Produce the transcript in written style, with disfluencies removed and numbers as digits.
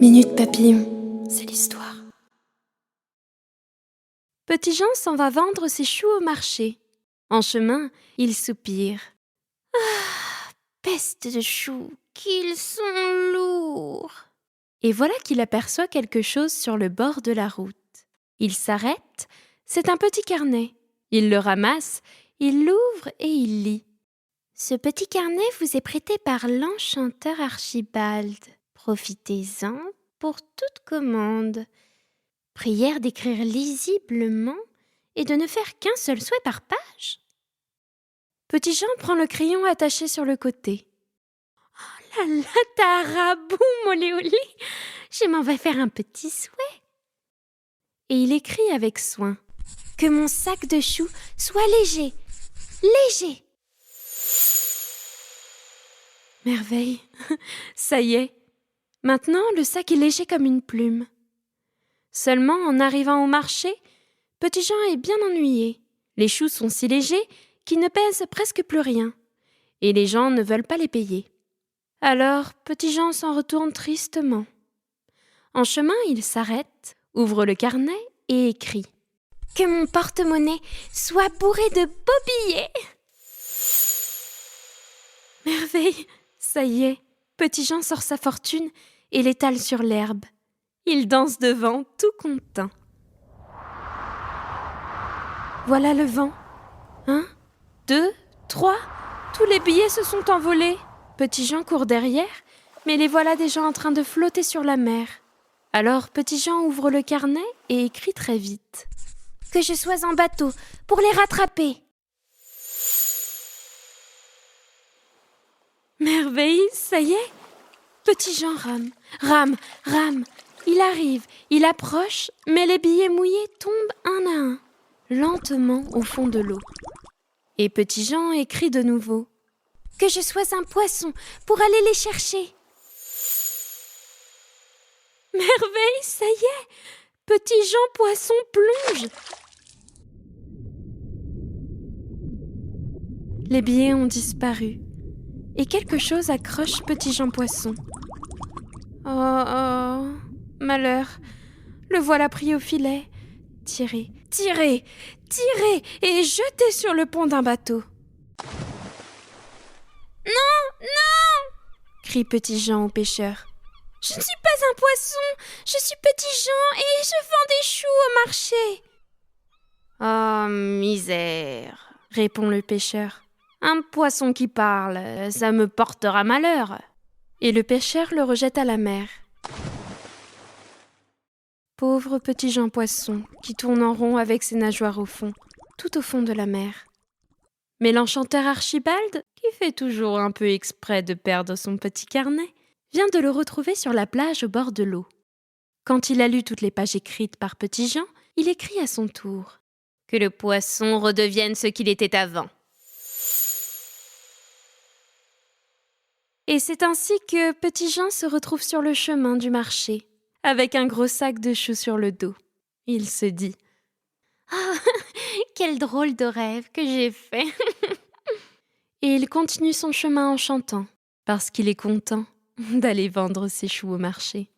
Minute Papillon, c'est l'histoire. Petit Jean s'en va vendre ses choux au marché. En chemin, il soupire. Ah, peste de choux, qu'ils sont lourds! Et voilà qu'il aperçoit quelque chose sur le bord de la route. Il s'arrête, c'est un petit carnet. Il le ramasse, il l'ouvre et il lit. Ce petit carnet vous est prêté par l'enchanteur Archibald. Profitez-en pour toute commande. Prière d'écrire lisiblement et de ne faire qu'un seul souhait par page. Petit Jean prend le crayon attaché sur le côté. Oh là là, taraboum, olé olé, je m'en vais faire un petit souhait. Et il écrit avec soin. Que mon sac de choux soit léger, léger. Merveille, ça y est. Maintenant, le sac est léger comme une plume. Seulement, en arrivant au marché, Petit Jean est bien ennuyé. Les choux sont si légers qu'ils ne pèsent presque plus rien, et les gens ne veulent pas les payer. Alors, Petit Jean s'en retourne tristement. En chemin, il s'arrête, ouvre le carnet et écrit « Que mon porte-monnaie soit bourré de beaux billets !» Merveille, ça y est, Petit Jean sort sa fortune et l'étale sur l'herbe. Il danse devant, tout content. Voilà le vent. 1, 2, 3, tous les billets se sont envolés. Petit Jean court derrière, mais les voilà déjà en train de flotter sur la mer. Alors Petit Jean ouvre le carnet et écrit très vite. Que je sois en bateau pour les rattraper. Merveille, ça y est. Petit Jean rame, rame, rame. Il arrive, il approche, mais les billets mouillés tombent un à un, lentement au fond de l'eau. Et Petit Jean écrit de nouveau. Que je sois un poisson pour aller les chercher. Merveille, ça y est, Petit Jean Poisson plonge. Les billets ont disparu et quelque chose accroche Petit Jean Poisson. Oh, oh, malheur, le voilà pris au filet. Tiré, tiré, tiré et jeté sur le pont d'un bateau. Non, non, crie Petit Jean au pêcheur. Je ne suis pas un poisson, je suis Petit Jean et je vends des choux au marché. Oh, misère, répond le pêcheur. Un poisson qui parle, ça me portera malheur. Et le pêcheur le rejette à la mer. Pauvre Petit Jean Poisson, qui tourne en rond avec ses nageoires au fond, tout au fond de la mer. Mais l'enchanteur Archibald, qui fait toujours un peu exprès de perdre son petit carnet, vient de le retrouver sur la plage au bord de l'eau. Quand il a lu toutes les pages écrites par Petit Jean, il écrit à son tour « Que le poisson redevienne ce qu'il était avant ». Et c'est ainsi que Petit Jean se retrouve sur le chemin du marché, avec un gros sac de choux sur le dos. Il se dit « Ah, quel drôle de rêve que j'ai fait !» Et il continue son chemin en chantant, parce qu'il est content d'aller vendre ses choux au marché.